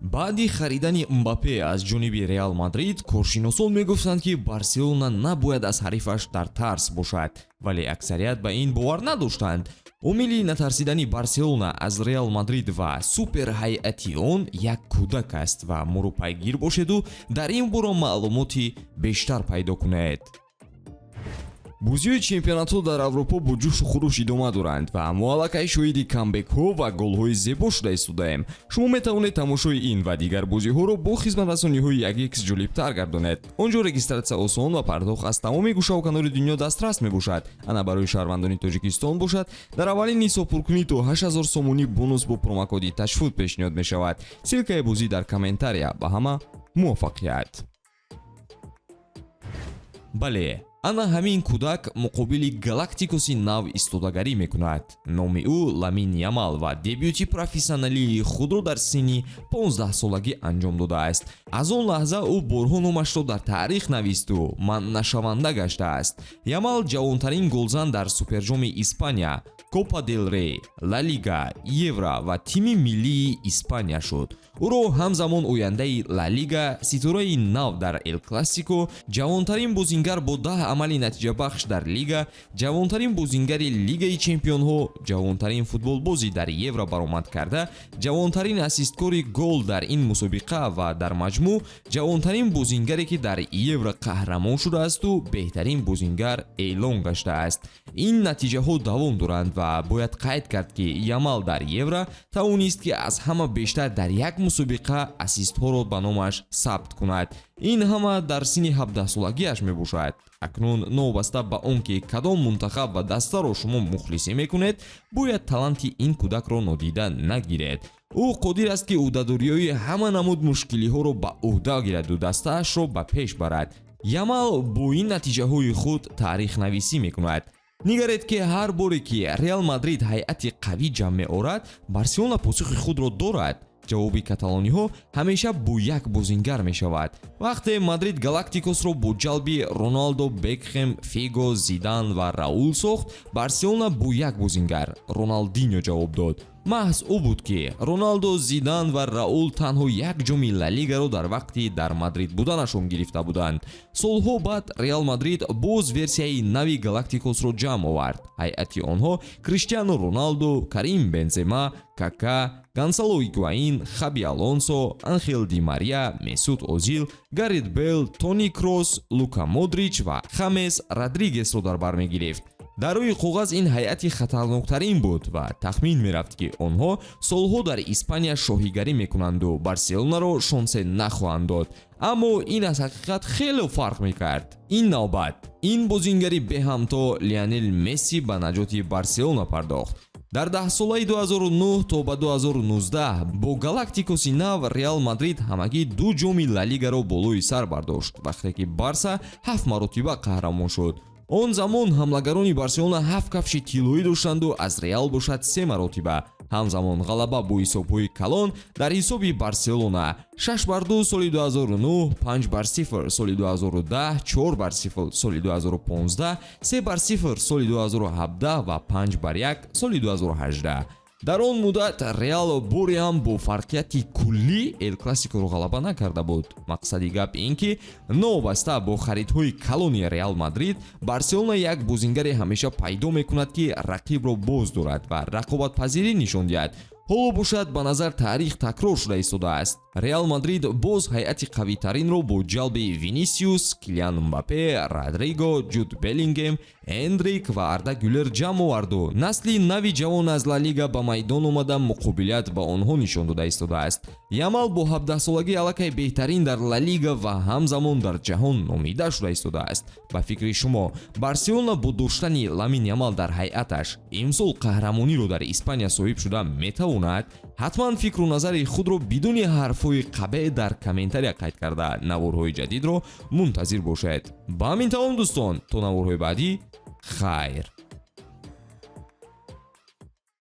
баъди харидани Мбаппе аз ҷониби Реал Мадрид, коршиносон мегуфтанд ки Барселона набояд аз ҳарифаш дар тарс бошад, вале аксарият ба ин бовар надоштанд. омили натарсидани Барселона аз Реал Мадрид ва суперҳайати он як кӯдак аст ва моро пайгир бошеду дар ин боро маълумоти бештар пайдо кунед. бозиҳои чемпионатҳо дар Аврупо бо ҷӯшу хуруш идома доранд ва мо аллакай шоҳиди камбекҳо ва голҳои зебо шуда истодаем. шумо метавонед тамошои ин ва дигар бозиҳоро бо хизматрасониҳои 1x ҷолибтар гардонед. он ҷо регистратсия осон ва пардохт аз тамоми гӯшаву канори дунё дастрас мебошад. ана барои шаҳрвандони Тоҷикистон бошад, дар аввалин ҳисобпуркунӣ то 8000 сомонӣ бонус бо промокоди ташфут пешниҳод мешавад. силкаи бозӣ дар комментария. ба ҳама муваффақият. бале, ана ҳамин кӯдак муқобили галактикоси нав истодагарӣ мекунад. номи ӯ Ламин Ямал ва дебюти профессионалии худро дар синни 15-солагӣ анҷом додааст. аз он лаҳза ӯ борҳо номашро дар таърих нависту манънашаванда гаштааст. Ямал ҷавонтарин голзан дар суперҷоми Испания, Копа дел Рей, Ла Лига, Евро ва тими миллии Испания шуд. ӯро ҳамзамон ояндаи Ла Лига, ситораи нав дар Эл Классико, ҷавонтарин бозингар бо 10 амали натиҷабахш дар Лига, ҷавонтарин бозингари Лигаи Чемпионҳо, ҷавонтарин футболбози дар Евро баромад карда, ҷавонтарин ассисткори гол дар ин мусобиқа ва дар маҷмӯъ ҷавонтарин бозингаре ки дар Евро қаҳрамон шудаасту беҳтарин бозингар эълон гаштааст. ин натиҷаҳо давом доранд ва бояд қайд кард ки Ямал дар Евро тавонист ки аз ҳама бештар дар як мусобиқа ассистҳоро ба номаш сабт кунад. ин ҳама дар синни 17-солагиаш мебошад. акнун новбаста ба он ки кадом мунтахаб ва дастаро шумо мухлисӣ мекунед, бояд таланти ин кӯдакро нодида нагиред. ӯ қодир аст ки ӯҳдадориёи ҳама намуд мушкилиҳоро ба ӯҳда гираду дастаашро ба пеш барад. Ямал бо ин натиҷаҳои худ таърихнависӣ мекунад. нигаред ки ҳар боре ки Реал Мадрид ҳайати қавӣ ҷамъ меорад, Барселона посухи худро дорад. ҷавоби каталониҳо ҳамеша бо як бозингар мешавад. вақте Мадрид галактикосро бо ҷалби Роналдо, Бекхем, Фиго, Зидан ва Раул сохт, Барселона бо як бозингар Роналдиньо ҷавоб дод. маҳз ӯ буд ки Роналдо, Зидан ва Раул танҳо як ҷоми Ла Лигаро дар вақти дар Мадрид буданашон гирифта буданд. солҳо баъд Реал Мадрид боз версияи нави галактикосро ҷамъ овард. ҳайати онҳо Криштиану Роналдо, Карим Бензема, Кака, Гонсало Игуаин, Хаби Алонсо, Анхел Ди Мария, Месут Озил, Гарет Бейл, Тони Крос, Лука Модрич ва Хамес Родригесро дар бар мегирифт. дар рӯи коғаз ин ҳайати хатарноктарин буд ва тахмин мерафт ки онҳо солҳо дар Испания шоҳигарӣ мекунанду Барселонаро шонсе нахоҳанд дод. аммо ин аз ҳақиқат хеле фарқ мекард. ин навбат ин бозингари беҳамто Лионел Месси ба наҷоти Барселона пардохт. дар 10-солаи 2009 то ба 2019 бо галактикоси нав Реал Мадрид ҳамагӣ 2 ҷоми Ла Лигаро болои сар бардошт, вақте ки Барса 7 маротиба қаҳрамон шуд. он замон ҳамлагарони Барселона 7 кафши тиллоӣ доштанду аз Реал бошад 3 маротиба. ҳамзамон ғалаба бо ҳисобҳои калон дар ҳисоби Барселона 6-2 соли 2009, 5-0 соли 2010, 4-0 соли 2015, 3-0 соли 2017 ва 5-1 соли 2018. дар он муддат Реал боре ҳам бо фарқияти куллӣ Эл Классикоро ғалаба накарда буд. мақсади гап ин ки новобаста бо харидҳои калони Реал Мадрид, Барселона як бозингаре ҳамеша пайдо мекунад ки рақибро боз дорад ва рақобатпазирӣ нишон диҳад. ҳоло бошад ба назар таърих такрор шуда истодааст. Реал Мадрид боз ҳайати қавитаринро бо ҷалби Винисиус, Килиан Мбаппе, Родриго, Ҷуд Беллингем, Эндрик ва Арда Гюлер ҷамъ оварду насли нави ҷавон аз Ла Лига ба майдон омада муқобилият ба онҳо нишон дода истодааст. Ямал бо 17-солагӣ аллакай беҳтарин дар Ла Лига ва ҳамзамон дар ҷаҳон номида шуда истодааст. ба фикри шумо Барселона бо доштани Ламин Ямал дар ҳайаташ имсол қаҳрамониро дар Испания соҳиб шуда метавонад? ҳатман фикру назари худро бидуни ҳарфҳои қабеҳ дар комментария қайд карда наворҳои ҷадидро мунтазир бошед. ба ҳамин тамом дӯстон, то наворҳои баъдӣ хайр.